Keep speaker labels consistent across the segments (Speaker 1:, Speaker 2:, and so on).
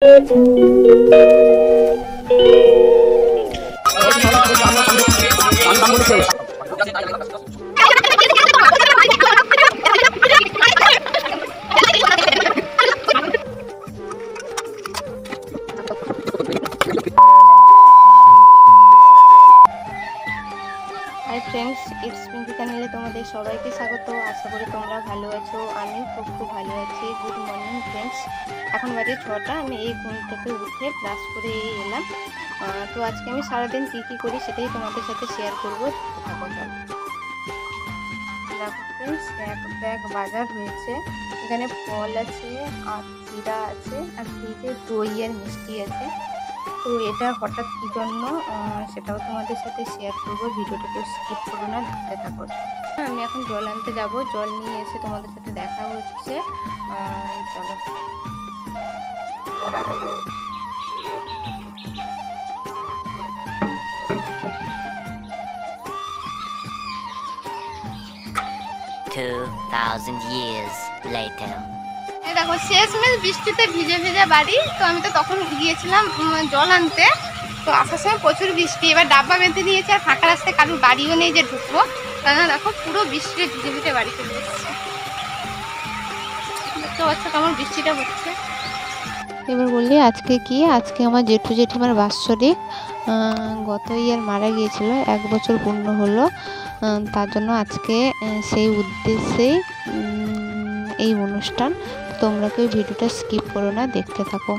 Speaker 1: Hi friends, it's Pinki চ্যানেলে তোমাদের সবাইকে স্বাগত। আশা করি তোমরা ভালো আছো। আমি খুব ভালো আছি। Good morning friends. এখন বাজে 6টা। আমি এই ঘুম থেকে উঠে ব্রাশ করে এলাম। তো আজকে আমি সারাদিন কী করি সেটাই তোমাদের সাথে শেয়ার করবো। থাকো চল। দেখো ফ্রেন্ডস, এক ব্যাগ বাজার হয়েছে। এখানে ফল আছে, আর জিরা আছে, আর ফ্রিজে দই আর মিষ্টি আছে। তো এটা হঠাৎ কী জন্য সেটাও তোমাদের সাথে শেয়ার করবো। ভিডিওটাকে স্কিপ করো না, দেখতে থাকো। আমি এখন জল আনতে যাব। জল নিয়ে এসে তোমাদের সাথে দেখা হচ্ছে। চলো। দেখো শেষমেশ বৃষ্টিতে ভিজে ভিজে বাড়ি। তো আমি তো তখন গিয়েছিলাম জল আনতে। তো আসার সময় প্রচুর বৃষ্টি। এবার ডাব্বা বেঁধে নিয়েছে, আর ফাঁকা রাস্তায় কারোর বাড়িও নেই যে ঢুকবো। তাই দেখো পুরো বৃষ্টিতে ভিজে ভিজে বাড়ি চলে এসেছে। দেখতে পাচ্ছ কেমন বৃষ্টিটা হচ্ছে। এবার বললি আজকে আজকে আমার জেঠু জেঠিমার বাৎসরিক। গত ইয়ার মারা গিয়েছিল, 1 বছর পূর্ণ হলো। তার জন্য আজকে সেই উদ্দেশ্যেই এই অনুষ্ঠান। তোমরা কেউ ভিডিওটা স্কিপ করো না, দেখতে থাকো।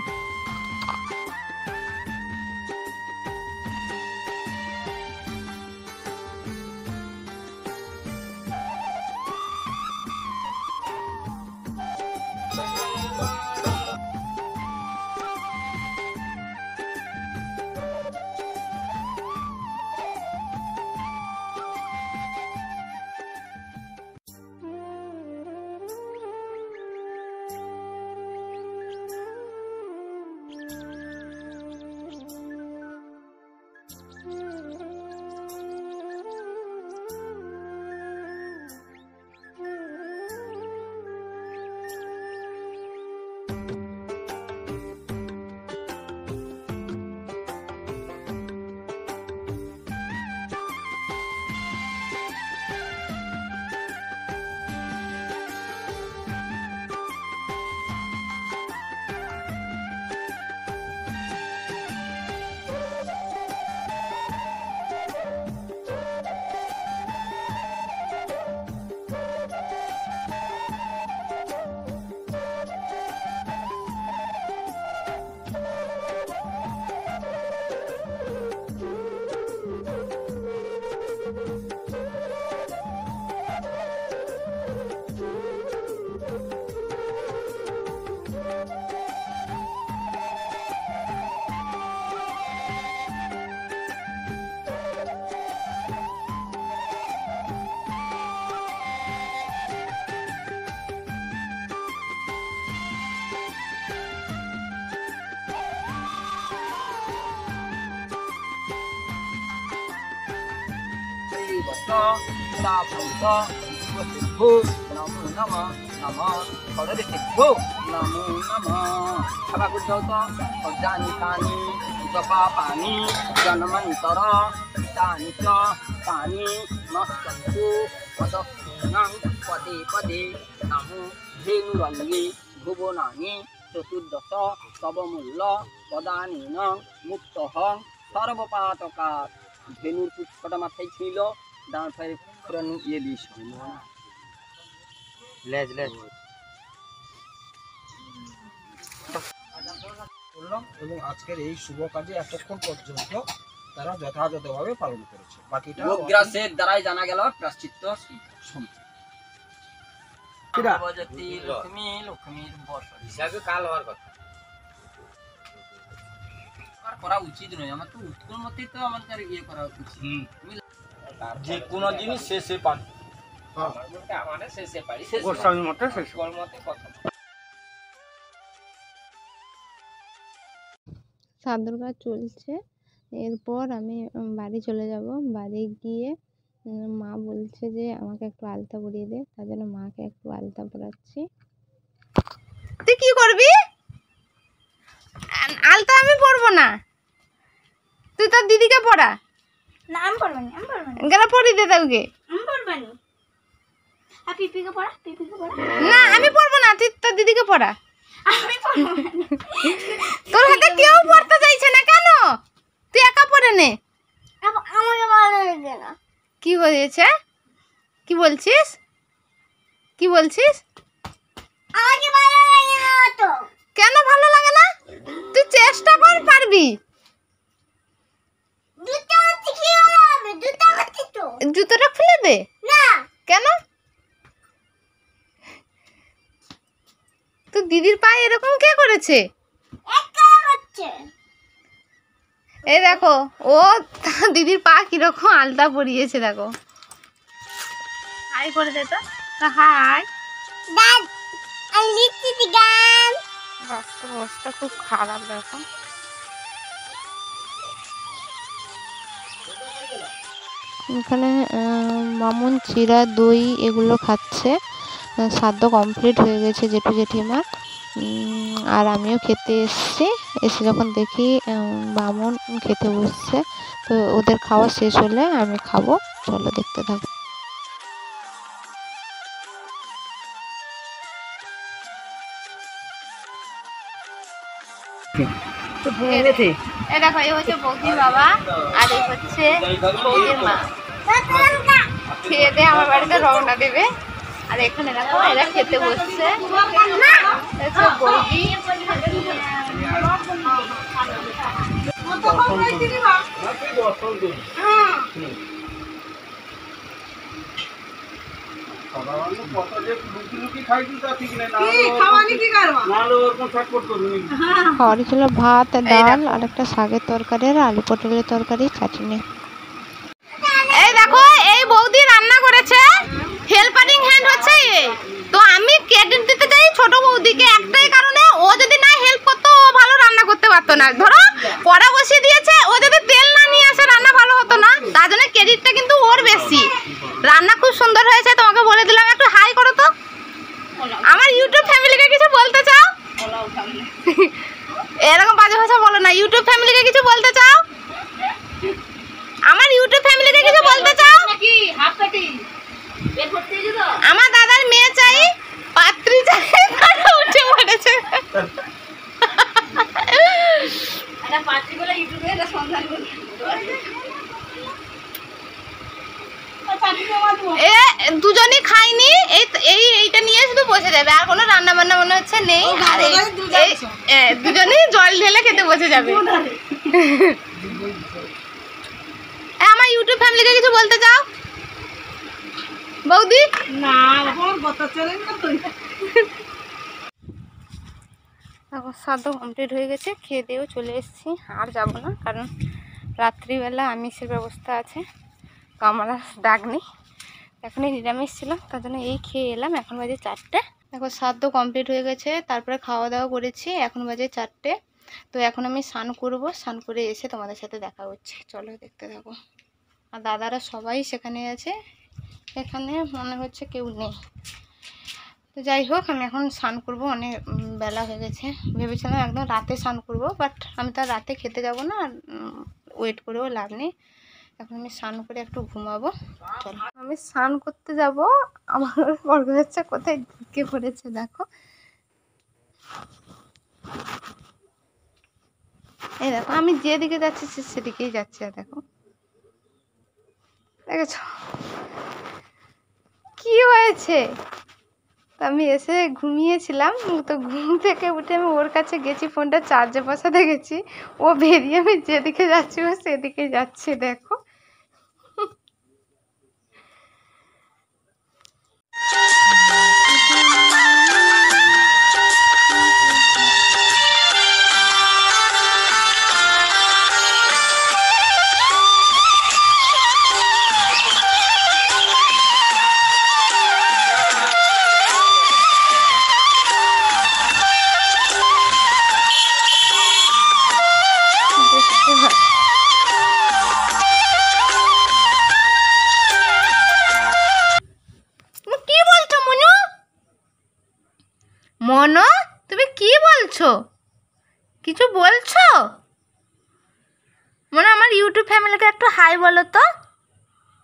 Speaker 2: नमो नमः नमः खड़े सिद्धो नमो नमः खबाकुद्धौत अजानि तानि जपापानि जन्मन्तर तानि च तानि नश्यन्तु पदक्षिणं पदे पदे नमो धेनुरङ्गे भुवनानि चतुर्दश तवमूल्य पदानेन मुक्तः सर्वपातकात् धेनुर पुष्पटा माथाয় ছিল ডান পায়ে পুরানো দিস লেজ
Speaker 3: করলাম এবং আজকের এই শুভ কাজে এতক্ষণ পর্যন্ত তারা যথাযথভাবে পালন করেছে। বাকিটা
Speaker 2: লোকগ্রাসের দ্বারাই জানা গেল প্রাশ্চিত্য লক্ষ্মীর বর্ষণ হিসাবে কাল হওয়ার কথা করা উচিত নয়। আমার তো উৎকল মতেই তো আমাদের ইয়ে করা উচিত।
Speaker 3: যে কোনো জিনিস শেষে পান
Speaker 2: আমাদের শেষে পারি
Speaker 3: গোস্বামী মতে শেষ
Speaker 2: মতে কথা।
Speaker 1: চাদর কাজ চলছে। এরপর আমি বাড়ি চলে যাব। বাড়ি গিয়ে মা বলছে যে আমাকে একটু আলতা পরিয়ে দে, তার জন্য মাকে একটু আলতা পরাচ্ছি। তুই কি করবি? আলতা আমি পরবো না, তুই তোর দিদিকে পড়া।
Speaker 4: না আমি পড়বো না, আমি পড়বো না,
Speaker 1: গেলে পড়ি দে তোকে।
Speaker 4: আমি পড়বো না। আর পিপিকে পড়া, পিপিকে পড়া।
Speaker 1: না আমি পড়বো না, তুই তোর দিদিকে পড়া।
Speaker 4: আমি পড়বো না।
Speaker 1: তোর হাতে কেউ পড়তে চাইছে না কেন? তুই একা পড়ে নে।
Speaker 4: আমাকে ভালো লাগে না।
Speaker 1: কি হয়েছে? কি বলছিস? কি বলছিস?
Speaker 4: আমাকে ভালো লাগে না তো।
Speaker 1: কেন ভালো লাগে না? তুই চেষ্টা কর, পারবি।
Speaker 4: দুটো হচ্ছে কি হবে? দুটো হচ্ছে তো।
Speaker 1: জুতোটা খুলে দে।
Speaker 4: না।
Speaker 1: কেন? তোর দিদির পায়ে এরকম কে করেছে?
Speaker 4: একা হচ্ছে।
Speaker 1: এই দেখো, ও তার দিদির পা কিরকম আলতা পরিয়েছে দেখো। হাই করে দে তো। হাই।
Speaker 4: দাদ আমি লিখছি গান।
Speaker 1: রাস্তার অবস্থা খুব খারাপ দেখো। এখানে মামুন চিরা দই এগুলো খাচ্ছে। সাধ্য কমপ্লিট হয়ে গেছে জেঠু জেঠিমার। আর আমিও খেতে এসেছি। এসে যখন দেখি মামুন খেতে বসছে, তো ওদের খাওয়া শেষ হলে আমি খাবো। চলো দেখতে থাকো। এই দেখো, এই হচ্ছে বৌদির বাবা আর এই হচ্ছে বৌদির মা। খেয়ে দিয়ে আমার বাড়িতে রওনা দেবে। আর এখানে দেখো এরা খেতে বসছে। বৌদি খাওয়ার ছিল ভাত, ডাল আর একটা শাকের তরকারি আর আলু পটলের তরকারি, চাটনি। এই দেখো, এই বৌদি রান্না করেছে। হেল্পারিং হ্যান্ড হচ্ছে এই। তো আমি ক্রেডিট দিতে চাই ছোট বৌদিকে, একটাই কারণে, ও যদি না হেল্প করতো ও ভালো রান্না করতে পারতো না। ধরো কড়া বসিয়ে দিয়েছে, ও যদি তেল না নিয়ে আসে রান্না ভালো হতো না। তার জন্য ক্রেডিটটা কিন্তু ওর বেশি। রান্না খুব সুন্দর হয়েছে, তোমাকে বলে দিলাম। একটু হাই করো তো। আমার ইউটিউব ফ্যামিলিকে কিছু বলতে চাও? এরকম বাজে ভাষা বলো না। ইউটিউব ফ্যামিলিকে কিছু বলতে চাও? আমার ইউটিউব ফ্যামিলিকে কিছু বলতে চাও? আমার দাদার মেয়ে চাই, পাত্রী চাই। উঠে পড়েছে। দুজনই খাইনি, এইটা নিয়ে শুধু বসে যাবে, আর কোনো রান্না বান্না মনে হচ্ছে নেই। আর দুজনেই জল ঢেলে খেতে বসে যাবে। আমার ইউটিউব ফ্যামিলিকে কিছু বলতে চাও বৌদি?
Speaker 4: না কথা চলে না তো।
Speaker 1: এখন সাধ্য কমপ্লিট হয়ে গেছে, খেয়ে দিয়েও চলে এসেছি। আর যাব না, কারণ রাত্রিবেলা আমিষের ব্যবস্থা আছে, তো আমার আর ডাক নেই। এখনই নিরামিষ ছিল, তার জন্য এই খেয়ে এলাম। এখন বাজে 4টে। এখন সাধ্য কমপ্লিট হয়ে গেছে, তারপরে খাওয়া দাওয়া করেছি। এখন বাজে 4টে। তো এখন আমি স্নান করবো। স্নান করে এসে তোমাদের সাথে দেখা হচ্ছে। চলো দেখতে থাকো। আর দাদারা সবাই সেখানে আছে, এখানে মনে হচ্ছে কেউ নেই। তো যাই হোক, আমি এখন স্নান করবো। অনেক বেলা হয়ে গেছে। ভেবেছিলাম একদম রাতে স্নান করবো, বাট আমি তো রাতে খেতে যাব না, আর ওয়েট করেও লাভ নেই। এখন আমি স্নান করে একটু ঘুমাবো। চলো, আমি স্নান করতে যাব। আমার বড় বাচ্চা কোথায় ঢুকে পড়েছে দেখো। এই দেখো, আমি যেদিকে যাচ্ছি সেদিকেই যাচ্ছে। দেখো, দেখেছ কি হয়েছে? আমি এসে ঘুমিয়েছিলাম, তো ঘুম থেকে উঠে আমি ওর কাছে গেছি, ফোনটা চার্জে বসাতে গেছি। ও বেরিয়ে আমি যেদিকে যাচ্ছি ও সেদিকে যাচ্ছে। দেখো, বলছো? মানে আমার ইউটিউব ফ্যামিলিকে একটু হাই বলো তো,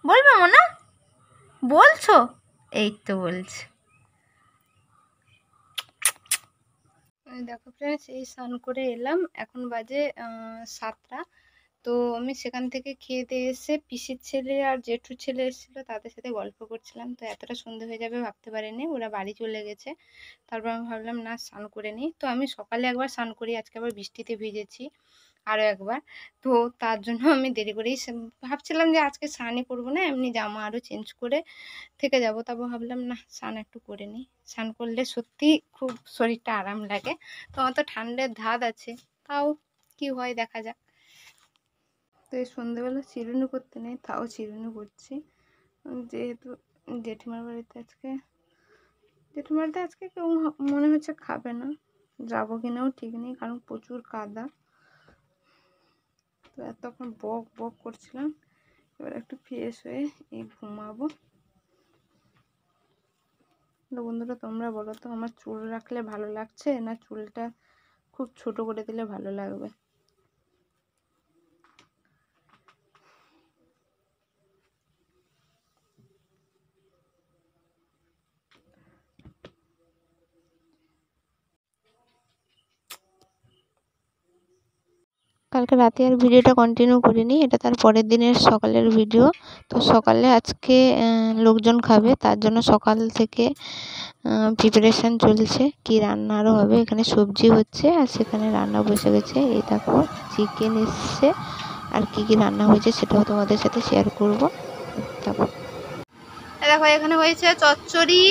Speaker 1: বলবে মনে? বলছো? এই তো বলছে। দেখো ফ্রেন্ডস, এই স্নান করে এলাম, এখন বাজে 7টা। তো আমি সেখান থেকে খেয়ে দিয়ে এসে পিসির ছেলে আর জেঠুর ছেলে এসেছিলো, তাদের সাথে গল্প করছিলাম। তো এতটা সন্ধে হয়ে যাবে ভাবতে পারিনি, ওরা বাড়ি চলে গেছে। তারপর আমি ভাবলাম না স্নান করে নিই। তো আমি সকালে একবার স্নান করি, আজকে আবার বৃষ্টিতে ভিজেছি আরও একবার। তো তার জন্য আমি দেরি করেই ভাবছিলাম যে আজকে স্নানই করবো না, এমনি জামা আরও চেঞ্জ করে থেকে যাব। তারপর ভাবলাম না স্নান একটু করে নিই, স্নান করলে সত্যি খুব শরীরটা আরাম লাগে। তো আমার তো ঠান্ডার ধাত আছে, তাও কি হয় দেখা যাক। তো এই সন্ধ্যেবেলা চিরুনি করতে নেই, তাও চিরুনি করছি, যেহেতু জেঠিমার বাড়িতে আজকে কেউ মনে হচ্ছে খাবে না। যাবো কিনাও ঠিক নেই, কারণ প্রচুর কাদা। তো এতক্ষণ বক করছিলাম, এবার একটু ফ্রেশ হয়ে এই ঘুমাবো। তো বন্ধুরা তোমরা বলো তো, আমার চুল রাখলে ভালো লাগছে না চুলটা খুব ছোট করে দিলে ভালো লাগবে? কালকে রাতে আর ভিডিওটা কন্টিনিউ করিনি, এটা তার পরের দিনের সকালের ভিডিও। তো সকালে আজকে লোকজন খাবে, তার জন্য সকাল থেকে প্রিপারেশান চলছে, কি রান্না আরও হবে। এখানে সবজি হচ্ছে আর সেখানে রান্না বসে গেছে। এই দেখো চিকেন এসছে, আর কি কি রান্না হয়েছে সেটাও তোমাদের সাথে শেয়ার করব। দেখো এখানে হয়েছে চচ্চড়ি,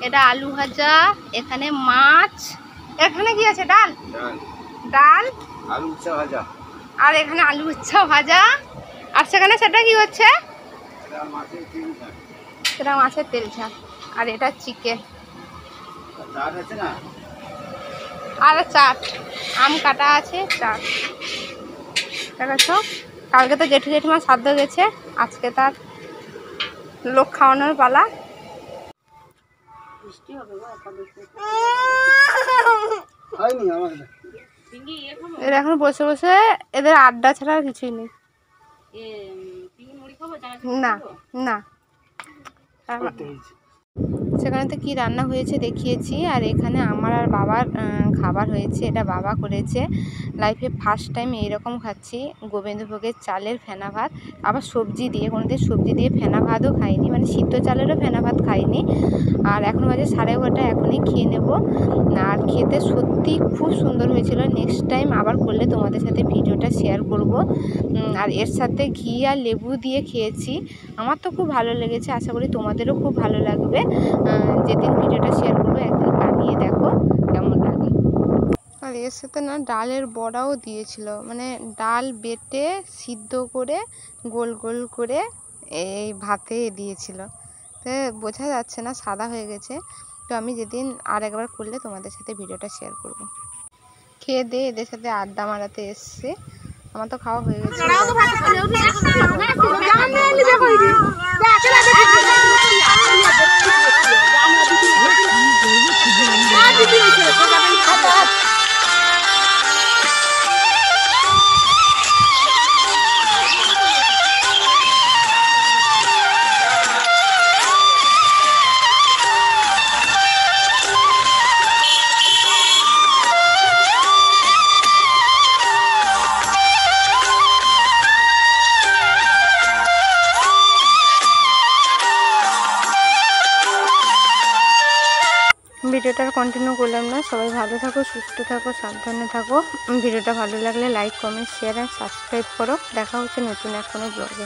Speaker 1: এটা আলু ভাজা, এখানে মাছ, এখানে কি আছে ডাল
Speaker 3: আলু উচ্চা ভাজা,
Speaker 1: আর এখানে আলু উচ্ছা ভাজা, আর সেখানে সেটা কি হচ্ছে? সেটা মাছের তেল ঝাল, আর এটা চিকেন, আর চাট, আম কাটা আছে, চাট। দেখো কালকে তো জেঠু জেঠিমা শ্রাদ্ধ গেছে, আজকে তার লোক খাওয়ানোর পালা। এরা এখন বসে বসে এদের আড্ডা ছাড়া আর কিছুই নেই। না না, সেখানে তো কী রান্না হয়েছে দেখিয়েছি। আর এখানে আমার আর বাবার খাবার হয়েছে, এটা বাবা করেছে। লাইফে ফার্স্ট টাইম এইরকম খাচ্ছি, গোবিন্দভোগের চালের ফেনা ভাত, আবার সবজি দিয়ে, কোনোদিন সবজি দিয়ে ফেনা ভাতও খাইনি, মানে সিদ্ধ চালেরও ফেনা ভাত খাইনি। আর এখন বাজে 11:30, এখনই খেয়ে নেব। আর খেতে সত্যি খুব সুন্দর হয়েছিল। নেক্সট টাইম আবার করলে তোমাদের সাথে ভিডিওটা শেয়ার করব। আর এর সাথে ঘি আর লেবু দিয়ে খেয়েছি, আমার তো খুব ভালো লেগেছে, আশা করি তোমাদেরও খুব ভালো লাগবে। যেদিন ভিডিওটা শেয়ার করবো একদিন বানিয়ে দেখো কেমন লাগে। আর এর সাথে না ডালের বড়াও দিয়েছিল, মানে ডাল বেটে সিদ্ধ করে গোল গোল করে এই ভাতে দিয়েছিল। তো বোঝা যাচ্ছে না, সাদা হয়ে গেছে। তো আমি যেদিন আর একবার করলে তোমাদের সাথে ভিডিওটা শেয়ার করব। খেয়ে দিয়ে এদের সাথে আড্ডা মারাতে এসছে, আমার তো খাওয়া হয়ে গেছে। ভিডিওটা আর কন্টিনিউ করলাম না। সবাই ভালো থাকো, সুস্থ থাকো, সাবধানে থাকো। ভিডিওটা ভালো লাগলে লাইক, কমেন্ট, শেয়ার আর সাবস্ক্রাইব করো। দেখা হচ্ছে নতুন এক কোনো ব্লগে।